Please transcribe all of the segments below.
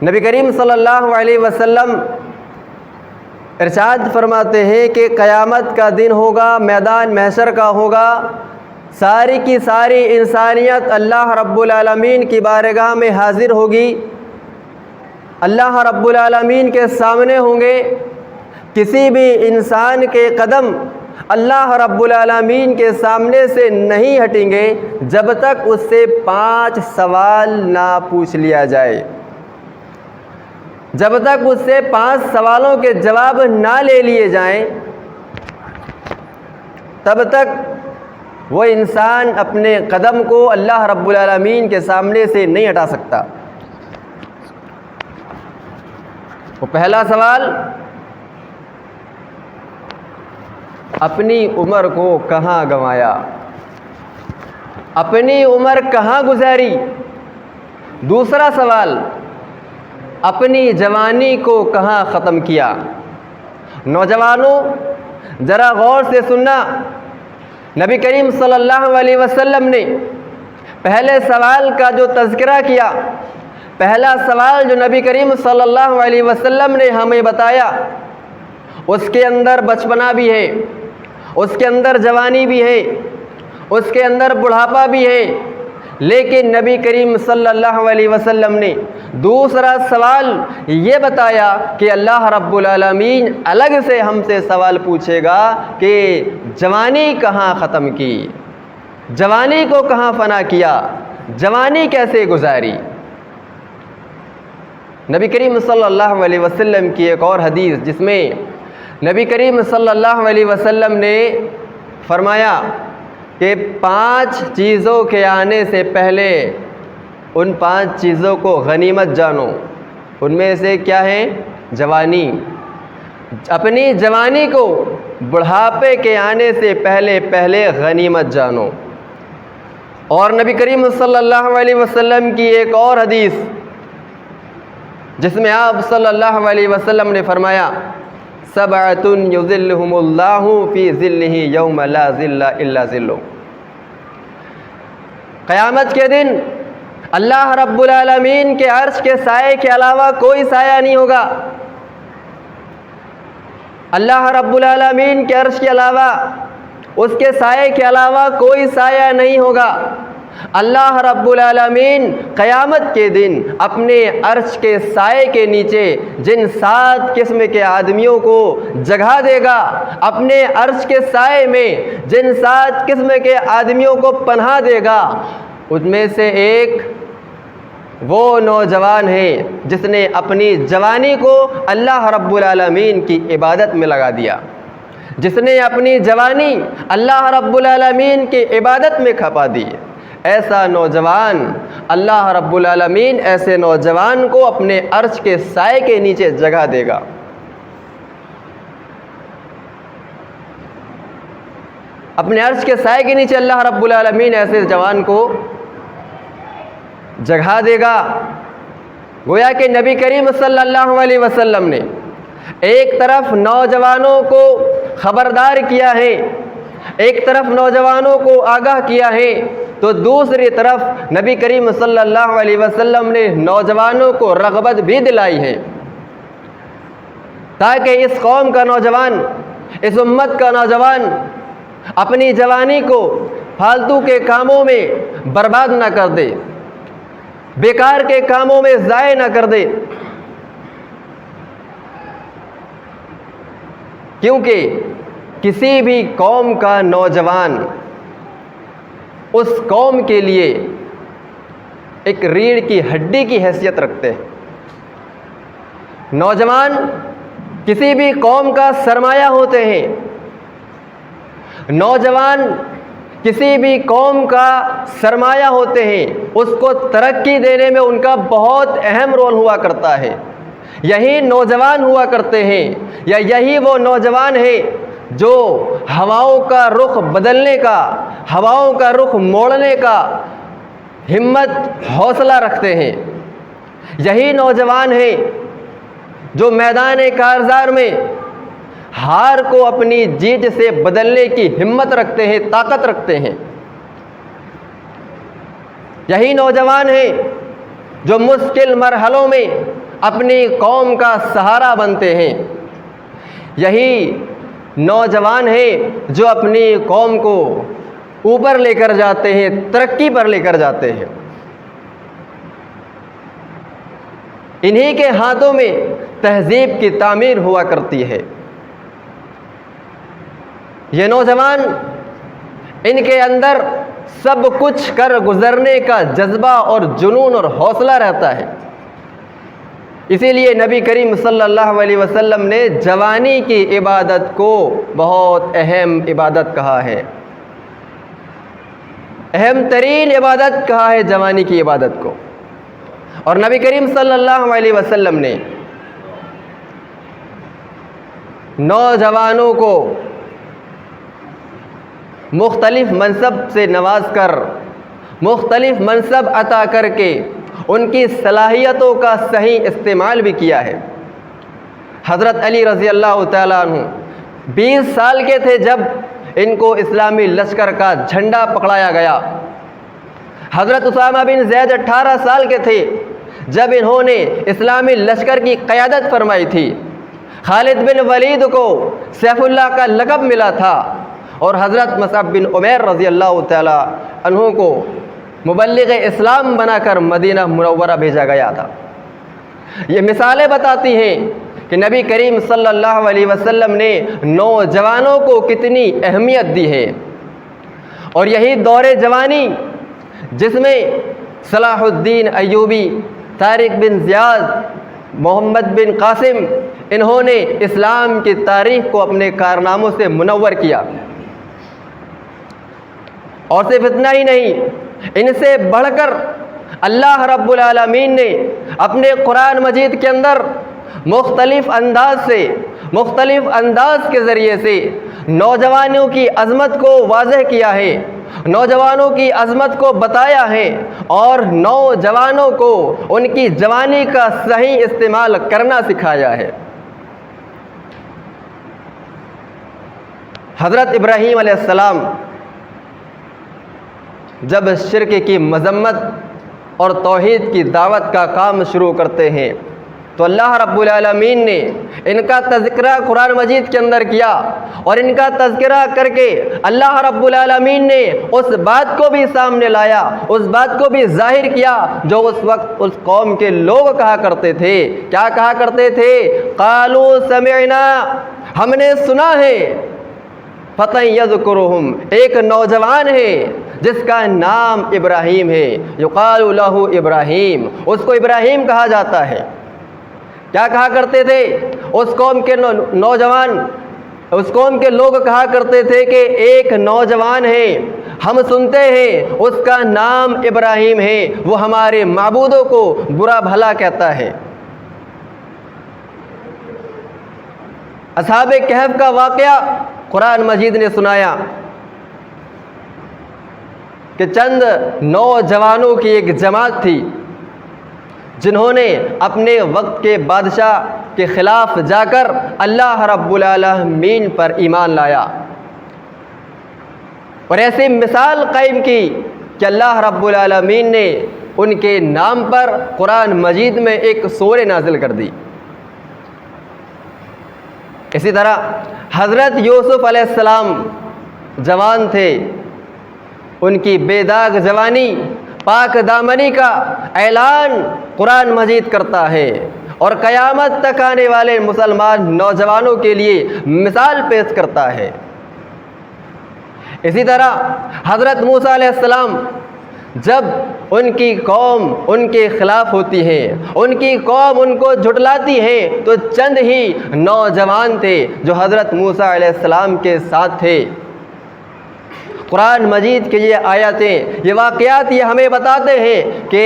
نبی کریم صلی اللہ علیہ وسلم ارشاد فرماتے ہیں کہ قیامت کا دن ہوگا، میدان محشر کا ہوگا، ساری کی ساری انسانیت اللہ رب العالمین کی بارگاہ میں حاضر ہوگی، اللہ رب العالمین کے سامنے ہوں گے۔ کسی بھی انسان کے قدم اللہ رب العالمین کے سامنے سے نہیں ہٹیں گے جب تک اس سے 5 سوال نہ پوچھ لیا جائے، جب تک اس سے 5 سوالوں کے جواب نہ لے لیے جائیں تب تک وہ انسان اپنے قدم کو اللہ رب العالمین کے سامنے سے نہیں ہٹا سکتا۔ وہ پہلا سوال، اپنی عمر کو کہاں گنوایا، اپنی عمر کہاں گزاری۔ دوسرا سوال، اپنی جوانی کو کہاں ختم کیا۔ نوجوانوں ذرا غور سے سننا، نبی کریم صلی اللہ علیہ وسلم نے پہلے سوال کا جو تذکرہ کیا، پہلا سوال جو نبی کریم صلی اللہ علیہ وسلم نے ہمیں بتایا، اس کے اندر بچپنا بھی ہے، اس کے اندر جوانی بھی ہے، اس کے اندر بڑھاپا بھی ہے، لیکن نبی کریم صلی اللہ علیہ وسلم نے دوسرا سوال یہ بتایا کہ اللہ رب العالمین الگ سے ہم سے سوال پوچھے گا کہ جوانی کہاں ختم کی، جوانی کو کہاں فنا کیا، جوانی کیسے گزاری۔ نبی کریم صلی اللہ علیہ وسلم کی ایک اور حدیث جس میں نبی کریم صلی اللہ علیہ وسلم نے فرمایا کہ 5 چیزوں کے آنے سے پہلے ان 5 چیزوں کو غنیمت جانو۔ ان میں سے کیا ہے؟ جوانی۔ اپنی جوانی کو بڑھاپے کے آنے سے پہلے غنیمت جانو۔ اور نبی کریم صلی اللہ علیہ وسلم کی ایک اور حدیث جس میں آپ صلی اللہ علیہ وسلم نے فرمایا، سبعۃ یظلھم اللہ فی ظلہ یوم لا ظل الا ظلہ۔ قیامت کے دن اللہ رب العالمین کے عرش کے سائے کے علاوہ کوئی سایہ نہیں ہوگا۔ اللہ رب العالمین کے عرش کے علاوہ، اس کے سائے کے علاوہ کوئی سایہ نہیں ہوگا۔ اللہ رب العالمین قیامت کے دن اپنے عرش کے سائے کے نیچے جن 7 قسم کے آدمیوں کو جگہ دے گا، اپنے عرش کے سائے میں جن 7 قسم کے آدمیوں کو پناہ دے گا، ان میں سے ایک وہ نوجوان ہے جس نے اپنی جوانی کو اللہ رب العالمین کی عبادت میں لگا دیا، جس نے اپنی جوانی اللہ رب العالمین کی عبادت میں کھپا دی۔ ایسا نوجوان اللہ رب العالمین ایسے نوجوان کو اپنے عرش کے سائے کے نیچے جگہ دے گا۔ اپنے عرش کے سائے کے نیچے اللہ رب العالمین ایسے جوان کو جگہ دے گا۔ گویا کہ نبی کریم صلی اللہ علیہ وسلم نے ایک طرف نوجوانوں کو خبردار کیا ہے، ایک طرف نوجوانوں کو آگاہ کیا ہے، تو دوسری طرف نبی کریم صلی اللہ علیہ وسلم نے نوجوانوں کو رغبت بھی دلائی ہے تاکہ اس قوم کا نوجوان، اس امت کا نوجوان اپنی جوانی کو فالتو کے کاموں میں برباد نہ کر دے، بیکار کے کاموں میں ضائع نہ کر دے، کیونکہ کسی بھی قوم کا نوجوان اس قوم کے لیے ایک ریڑھ کی ہڈی کی حیثیت رکھتے ہیں۔ نوجوان کسی بھی قوم کا سرمایہ ہوتے ہیں، نوجوان کسی بھی قوم کا سرمایہ ہوتے ہیں، اس کو ترقی دینے میں ان کا بہت اہم رول ہوا کرتا ہے۔ یہی نوجوان ہوا کرتے ہیں، یا یہی وہ نوجوان ہیں جو ہواؤں کا رخ بدلنے کا، ہواؤں کا رخ موڑنے کا ہمت، حوصلہ رکھتے ہیں۔ یہی نوجوان ہیں جو میدان کارزار میں ہار کو اپنی جیت سے بدلنے کی ہمت رکھتے ہیں، طاقت رکھتے ہیں۔ یہی نوجوان ہیں جو مشکل مرحلوں میں اپنی قوم کا سہارا بنتے ہیں۔ یہی نوجوان ہیں جو اپنی قوم کو اوپر لے کر جاتے ہیں، ترقی پر لے کر جاتے ہیں۔ انہی کے ہاتھوں میں تہذیب کی تعمیر ہوا کرتی ہے۔ یہ نوجوان، ان کے اندر سب کچھ کر گزرنے کا جذبہ اور جنون اور حوصلہ رہتا ہے۔ اسی لیے نبی کریم صلی اللہ علیہ وسلم نے جوانی کی عبادت کو بہت اہم عبادت کہا ہے، اہم ترین عبادت کہا ہے جوانی کی عبادت کو۔ اور نبی کریم صلی اللہ علیہ وسلم نے نوجوانوں کو مختلف منصب سے نواز کر، مختلف منصب عطا کر کے ان کی صلاحیتوں کا صحیح استعمال بھی کیا ہے۔ حضرت علی رضی اللہ تعالیٰ عنہ 20 سال کے تھے جب ان کو اسلامی لشکر کا جھنڈا پکڑایا گیا۔ حضرت اسامہ بن زید 18 سال کے تھے جب انہوں نے اسلامی لشکر کی قیادت فرمائی تھی۔ خالد بن ولید کو سیف اللہ کا لقب ملا تھا، اور حضرت مصعب بن عمیر رضی اللہ تعالیٰ عنہ کو مبلغ اسلام بنا کر مدینہ منورہ بھیجا گیا تھا۔ یہ مثالیں بتاتی ہیں کہ نبی کریم صلی اللہ علیہ وسلم نے نوجوانوں کو کتنی اہمیت دی ہے۔ اور یہی دور جوانی جس میں صلاح الدین ایوبی، طارق بن زیاد، محمد بن قاسم، انہوں نے اسلام کی تاریخ کو اپنے کارناموں سے منور کیا۔ اور صرف اتنا ہی نہیں، ان سے بڑھ کر اللہ رب العالمین نے اپنے قرآن مجید کے اندر مختلف انداز کے ذریعے سے نوجوانوں کی عظمت کو واضح کیا ہے، نوجوانوں کی عظمت کو بتایا ہے، اور نوجوانوں کو ان کی جوانی کا صحیح استعمال کرنا سکھایا ہے۔ حضرت ابراہیم علیہ السلام جب شرک کی مذمت اور توحید کی دعوت کا کام شروع کرتے ہیں تو اللہ رب العالمین نے ان کا تذکرہ قرآن مجید کے اندر کیا، اور ان کا تذکرہ کر کے اللہ رب العالمین نے اس بات کو بھی سامنے لایا، اس بات کو بھی ظاہر کیا جو اس وقت اس قوم کے لوگ کہا کرتے تھے۔ کیا کہا کرتے تھے؟ قالوا سمعنا، ہم نے سنا ہے، فتى یذکرہم، ایک نوجوان ہے جس کا نام ابراہیم ہے، یقال لہ ابراہیم، اس کو ابراہیم کہا جاتا ہے۔ کیا کہا کرتے تھے؟ اس قوم کے نوجوان، اس قوم کے لوگ کہا کرتے تھے کہ ایک نوجوان ہے، ہم سنتے ہیں اس کا نام ابراہیم ہے، وہ ہمارے معبودوں کو برا بھلا کہتا ہے۔ اصحاب کہف کا واقعہ قرآن مجید نے سنایا کہ چند نوجوانوں کی ایک جماعت تھی جنہوں نے اپنے وقت کے بادشاہ کے خلاف جا کر اللہ رب العالمین پر ایمان لایا، اور ایسی مثال قائم کی کہ اللہ رب العالمین نے ان کے نام پر قرآن مجید میں ایک سورہ نازل کر دی۔ اسی طرح حضرت یوسف علیہ السلام جوان تھے، ان کی بے داغ جوانی، پاک دامنی کا اعلان قرآن مجید کرتا ہے، اور قیامت تک آنے والے مسلمان نوجوانوں کے لیے مثال پیش کرتا ہے۔ اسی طرح حضرت موسیٰ علیہ السلام، جب ان کی قوم ان کے خلاف ہوتی ہے، ان کی قوم ان کو جھٹلاتی ہے، تو چند ہی نوجوان تھے جو حضرت موسیٰ علیہ السلام کے ساتھ تھے۔ قرآن مجید کے یہ آیاتیں، یہ واقعات یہ ہمیں بتاتے ہیں کہ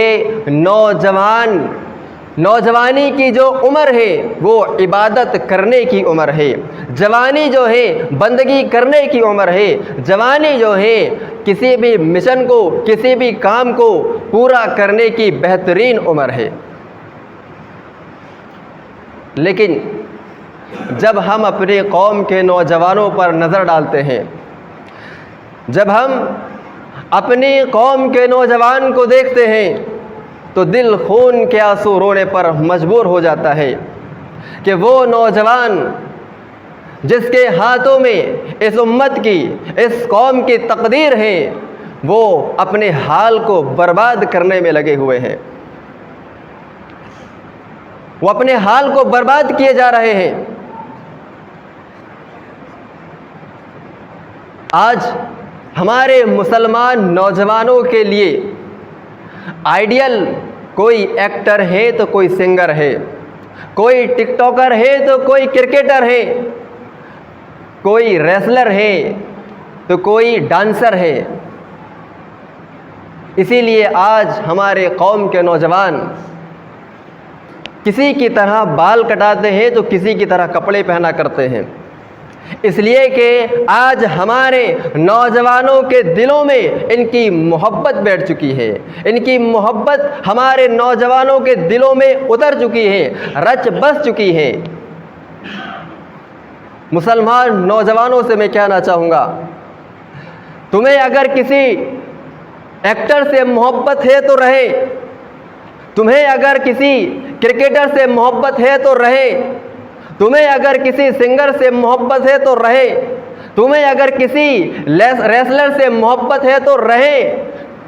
نوجوانی کی جو عمر ہے وہ عبادت کرنے کی عمر ہے، جوانی جو ہے بندگی کرنے کی عمر ہے، جوانی جو ہے کسی بھی مشن کو، کسی بھی کام کو پورا کرنے کی بہترین عمر ہے۔ لیکن جب ہم اپنی قوم کے نوجوانوں پر نظر ڈالتے ہیں، جب ہم اپنی قوم کے نوجوان کو دیکھتے ہیں تو دل خون کے آنسو رونے پر مجبور ہو جاتا ہے کہ وہ نوجوان جس کے ہاتھوں میں اس امت کی، اس قوم کی تقدیر ہے، وہ اپنے حال کو برباد کرنے میں لگے ہوئے ہیں، وہ اپنے حال کو برباد کیے جا رہے ہیں۔ آج ہمارے مسلمان نوجوانوں کے لیے آئیڈیل کوئی ایکٹر ہے تو کوئی سنگر ہے، کوئی ٹک ٹاکر ہے تو کوئی کرکٹر ہے، کوئی ریسلر ہے تو کوئی ڈانسر ہے۔ اسی لیے آج ہمارے قوم کے نوجوان کسی کی طرح بال کٹاتے ہیں تو کسی کی طرح کپڑے پہنا کرتے ہیں، اس لیے کہ آج ہمارے نوجوانوں کے دلوں میں ان کی محبت بیٹھ چکی ہے، ان کی محبت ہمارے نوجوانوں کے دلوں میں اتر چکی ہے، رچ بس چکی ہے۔ مسلمان نوجوانوں سے میں کہنا چاہوں گا، تمہیں اگر کسی ایکٹر سے محبت ہے تو رہے، تمہیں اگر کسی کرکٹر سے محبت ہے تو رہے، تمہیں اگر کسی سنگر سے محبت ہے تو رہے، تمہیں اگر کسی ریسلر سے محبت ہے تو رہے،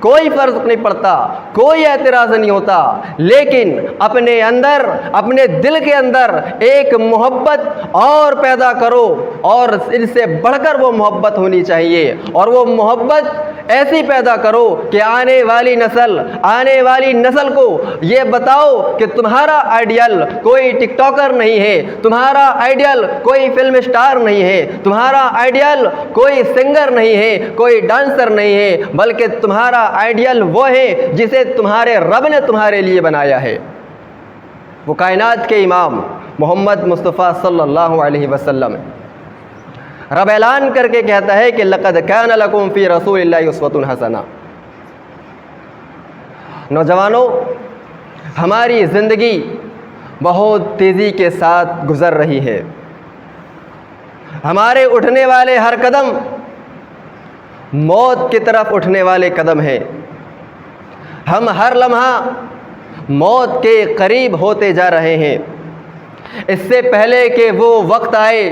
کوئی فرق نہیں پڑتا، کوئی اعتراض نہیں ہوتا، لیکن اپنے اندر، اپنے دل کے اندر ایک محبت اور پیدا کرو، اور ان سے بڑھ کر وہ محبت ہونی چاہیے، اور وہ محبت ایسی پیدا کرو کہ آنے والی نسل کو یہ بتاؤ کہ تمہارا آئیڈیل کوئی ٹک ٹاکر نہیں ہے، تمہارا آئیڈیل کوئی فلم اسٹار نہیں ہے، تمہارا آئیڈیل کوئی سنگر نہیں ہے، کوئی ڈانسر نہیں ہے، بلکہ تمہارا آئیڈیل وہ ہے جسے تمہارے رب نے تمہارے لیے بنایا ہے، وہ کائنات کے امام محمد مصطفیٰ صلی اللہ علیہ وسلم۔ رب اعلان کر کے کہتا ہے کہ لقد کان لکم فی رسول اللہ اسوۃ حسنہ۔ نوجوانوں، ہماری زندگی بہت تیزی کے ساتھ گزر رہی ہے، ہمارے اٹھنے والے ہر قدم موت کی طرف اٹھنے والے قدم ہیں، ہم ہر لمحہ موت کے قریب ہوتے جا رہے ہیں۔ اس سے پہلے کہ وہ وقت آئے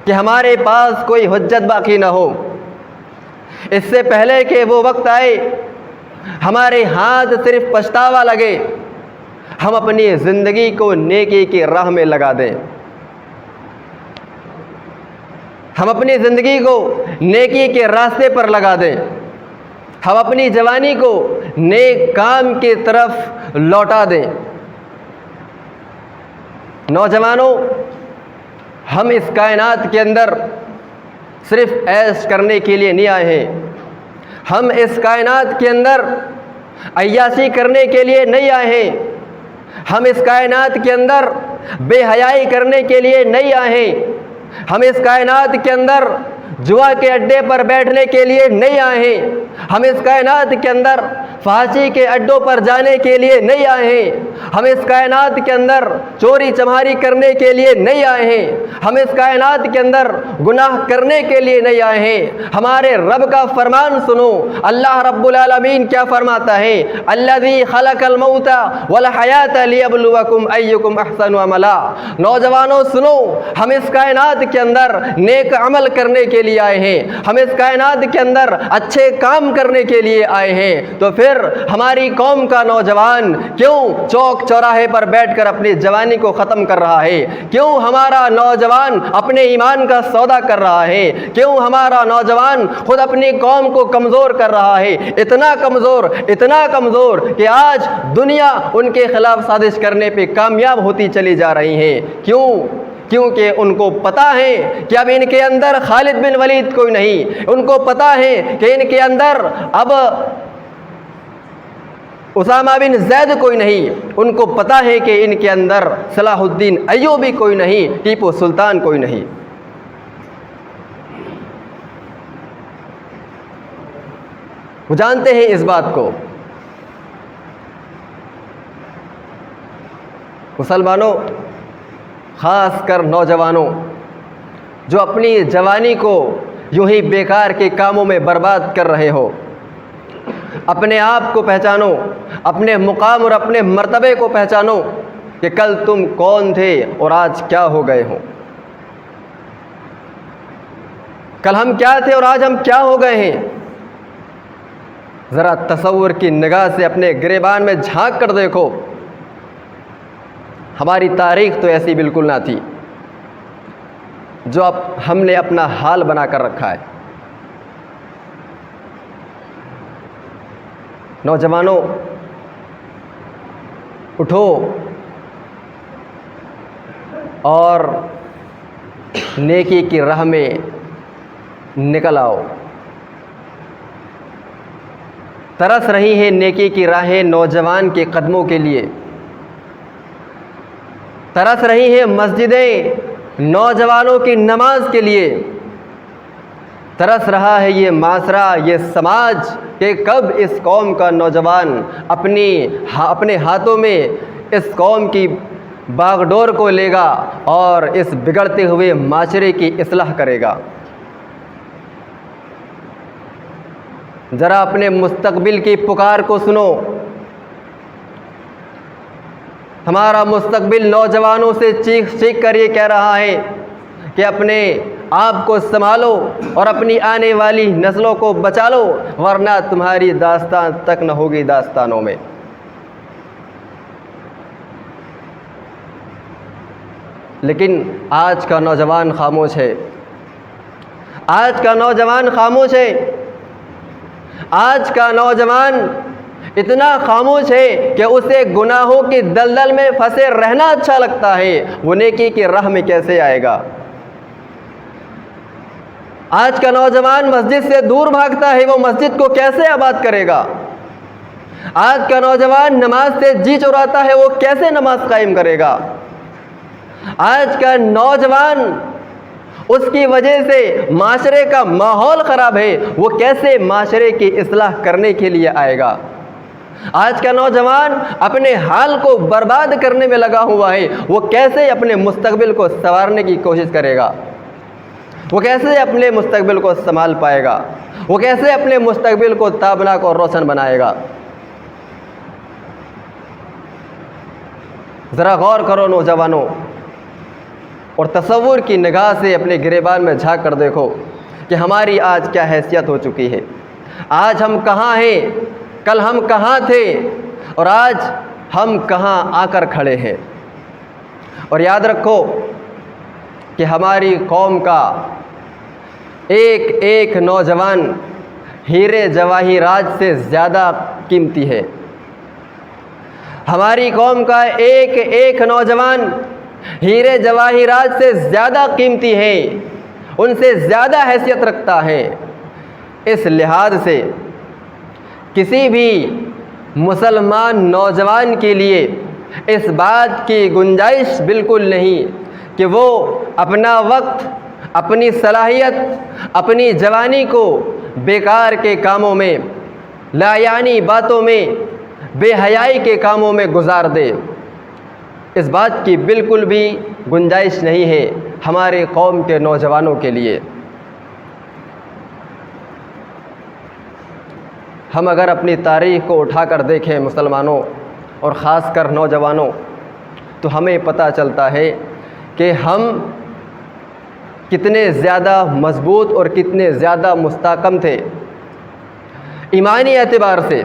کہ ہمارے پاس کوئی حجت باقی نہ ہو، اس سے پہلے کہ وہ وقت آئے ہمارے ہاتھ صرف پچھتاوا لگے، ہم اپنی زندگی کو نیکی کی راہ میں لگا دیں، ہم اپنی زندگی کو نیکی کے راستے پر لگا دیں، ہم اپنی جوانی کو نیک کام کی طرف لوٹا دیں۔ نوجوانوں، ہم اس کائنات کے اندر صرف عیش کرنے کے لیے نہیں آئے ہیں، ہم اس کائنات کے اندر عیاشی کرنے کے لیے نہیں آئے ہیں، ہم اس کائنات کے اندر بے حیائی کرنے کے لیے نہیں آئے ہیں، ہم اس کائنات کے اندر جوا کے اڈے پر بیٹھنے کے لیے نہیں آئے ہیں، ہم اس کائنات کے اندر فحاشی کے اڈوں پر جانے کے لیے نہیں آئے ہیں، ہم اس کائنات کے اندر چوری چماری کرنے کے لیے نہیں آئے ہیں، ہم اس کائنات کے اندر گناہ کرنے کے لیے نہیں آئے ہیں۔ ہمارے رب کا فرمان سنو، اللہ رب العالمین کیا فرماتا ہے؟ الذی خلق الموت والحیات لیبلوکم ایکم احسن عملا۔ نوجوانوں سنو، ہم اس کائنات کے اندر نیک عمل کرنے کے لیے آئے ہیں، ہم اس کائنات کے اندر اچھے کام کرنے کے لیے آئے ہیں، تو پھر ہماری قوم کا نوجوان کیوں چوک چوراہے پر بیٹھ کر اپنی جوانی کو ختم کر رہا ہے؟ کیوں ہمارا نوجوان اپنے ایمان کا سودا کر رہا ہے؟ کیوں ہمارا نوجوان خود اپنی قوم کو کمزور کر رہا ہے؟ اتنا کمزور کہ آج دنیا ان کے خلاف سازش کرنے پہ کامیاب ہوتی چلی جا رہی ہے۔ کیونکہ ان کو پتہ ہے کہ اب ان کے اندر خالد بن ولید کوئی نہیں، ان کو پتہ ہے کہ ان کے اندر اب اسامہ بن زید کوئی نہیں، ان کو پتہ ہے کہ ان کے اندر صلاح الدین ایوبی کوئی نہیں، ٹیپو سلطان کوئی نہیں۔ وہ جانتے ہیں اس بات کو۔ مسلمانوں، خاص کر نوجوانوں جو اپنی جوانی کو یوں ہی بیکار کے کاموں میں برباد کر رہے ہو، اپنے آپ کو پہچانو، اپنے مقام اور اپنے مرتبے کو پہچانو کہ کل تم کون تھے اور آج کیا ہو گئے ہو۔ کل ہم کیا تھے اور آج ہم کیا ہو گئے ہیں۔ ذرا تصور کی نگاہ سے اپنے گریبان میں جھانک کر دیکھو، ہماری تاریخ تو ایسی بالکل نہ تھی جو اب ہم نے اپنا حال بنا کر رکھا ہے۔ نوجوانوں، اٹھو اور نیکی کی راہ میں نکل آؤ۔ ترس رہی ہیں نیکی کی راہیں نوجوان کے قدموں کے لیے، ترس رہی ہیں مسجدیں نوجوانوں کی نماز کے لیے، ترس رہا ہے یہ معاشرہ، یہ سماج کہ کب اس قوم کا نوجوان اپنے ہاتھوں میں اس قوم کی باغ ڈور کو لے گا اور اس بگڑتے ہوئے معاشرے کی اصلاح کرے گا۔ ذرا اپنے مستقبل کی پکار کو سنو۔ ہمارا مستقبل نوجوانوں سے چیخ چیخ کر یہ کہہ رہا ہے کہ اپنے آپ کو سنبھالو اور اپنی آنے والی نسلوں کو بچا لو، ورنہ تمہاری داستان تک نہ ہوگی داستانوں میں۔ لیکن آج کا نوجوان خاموش ہے، آج کا نوجوان خاموش ہے، آج کا نوجوان اتنا خاموش ہے کہ اسے گناہوں کی دلدل میں پھنسے رہنا اچھا لگتا ہے، وہ نیکی کی راہ میں کیسے آئے گا۔ آج کا نوجوان مسجد سے دور بھاگتا ہے، وہ مسجد کو کیسے آباد کرے گا۔ آج کا نوجوان نماز سے جی چراتا ہے، وہ کیسے نماز قائم کرے گا۔ آج کا نوجوان، اس کی وجہ سے معاشرے کا ماحول خراب ہے، وہ کیسے معاشرے کی اصلاح کرنے کے لیے آئے گا۔ آج کا نوجوان اپنے حال کو برباد کرنے میں لگا ہوا ہے، وہ کیسے اپنے مستقبل کو سنوارنے کی کوشش کرے گا، وہ کیسے اپنے مستقبل کو سنبھال پائے گا، وہ کیسے اپنے مستقبل کو تابناک اور روشن بنائے گا۔ ذرا غور کرو نوجوانوں، اور تصور کی نگاہ سے اپنے گریبان میں جھانک کر دیکھو کہ ہماری آج کیا حیثیت ہو چکی ہے۔ آج ہم کہاں ہیں، کل ہم کہاں تھے اور آج ہم کہاں آ کر کھڑے ہیں۔ اور یاد رکھو کہ ہماری قوم کا ایک ایک نوجوان ہیرے جواہرات سے زیادہ قیمتی ہے۔ ہماری قوم کا ایک ایک نوجوان ہیرے جواہرات سے زیادہ قیمتی ہے، ان سے زیادہ حیثیت رکھتا ہے۔ اس لحاظ سے کسی بھی مسلمان نوجوان کے لیے اس بات کی گنجائش بالکل نہیں کہ وہ اپنا وقت، اپنی صلاحیت، اپنی جوانی کو بیکار کے کاموں میں، لا یعنی باتوں میں، بے حیائی کے کاموں میں گزار دے۔ اس بات کی بالکل بھی گنجائش نہیں ہے ہمارے قوم کے نوجوانوں کے لیے۔ ہم اگر اپنی تاریخ کو اٹھا کر دیکھیں مسلمانوں اور خاص کر نوجوانوں، تو ہمیں پتہ چلتا ہے کہ ہم کتنے زیادہ مضبوط اور کتنے زیادہ مستحکم تھے، ایمانی اعتبار سے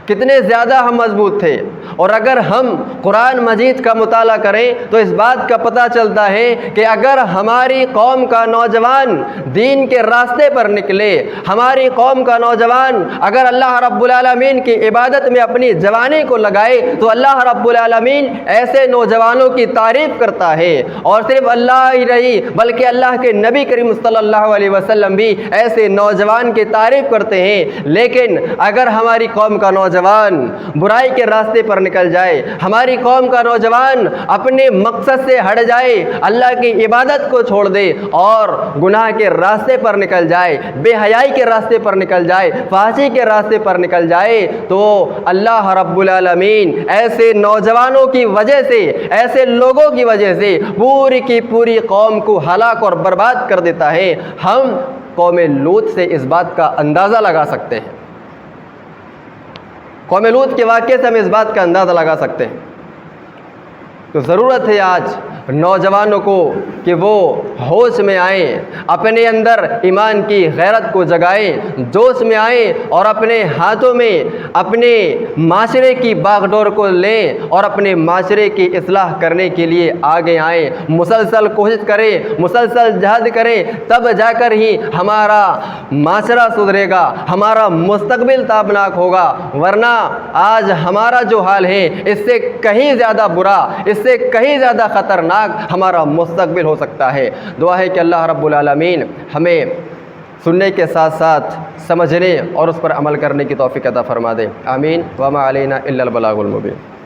کتنے زیادہ ہم مضبوط تھے۔ اور اگر ہم قرآن مجید کا مطالعہ کریں تو اس بات کا پتہ چلتا ہے کہ اگر ہماری قوم کا نوجوان دین کے راستے پر نکلے، ہماری قوم کا نوجوان اگر اللہ رب العالمین کی عبادت میں اپنی جوانی کو لگائے تو اللہ رب العالمین ایسے نوجوانوں کی تعریف کرتا ہے۔ اور صرف اللہ ہی نہیں بلکہ اللہ کے نبی کریم صلی اللہ علیہ وسلم بھی ایسے نوجوان کی تعریف کرتے ہیں۔ لیکن اگر ہماری قوم کا نوجوان برائی کے راستے پر نکل جائے، ہماری قوم کا نوجوان اپنے مقصد سے ہٹ جائے، اللہ کی عبادت کو چھوڑ دے اور گناہ کے راستے پر نکل جائے، بے حیائی کے راستے پر نکل جائے، فحشی کے راستے پر نکل جائے، تو اللہ رب العالمین ایسے نوجوانوں کی وجہ سے، ایسے لوگوں کی وجہ سے پوری کی پوری قوم کو ہلاک اور برباد کر دیتا ہے۔ ہم قوم لوط سے اس بات کا اندازہ لگا سکتے ہیں۔ قوم لوط کے واقعے سے ہم اس بات کا اندازہ لگا سکتے ہیں۔ تو ضرورت ہے آج نوجوانوں کو کہ وہ ہوش میں آئیں، اپنے اندر ایمان کی غیرت کو جگائیں، جوش میں آئیں اور اپنے ہاتھوں میں اپنے معاشرے کی باغ ڈور کو لیں اور اپنے معاشرے کی اصلاح کرنے کے لیے آگے آئیں، مسلسل کوشش کریں، مسلسل جہاد کریں، تب جا کر ہی ہمارا معاشرہ سدھرے گا، ہمارا مستقبل تابناک ہوگا، ورنہ آج ہمارا جو حال ہے اس سے کہیں زیادہ برا، اس سے کہیں زیادہ خطرناک ہمارا مستقبل ہو سکتا ہے۔ دعا ہے کہ اللہ رب العالمین ہمیں سننے کے ساتھ ساتھ سمجھنے اور اس پر عمل کرنے کی توفیق عطا فرما دے۔ آمین۔ وما علینا الا البلاغ المبین۔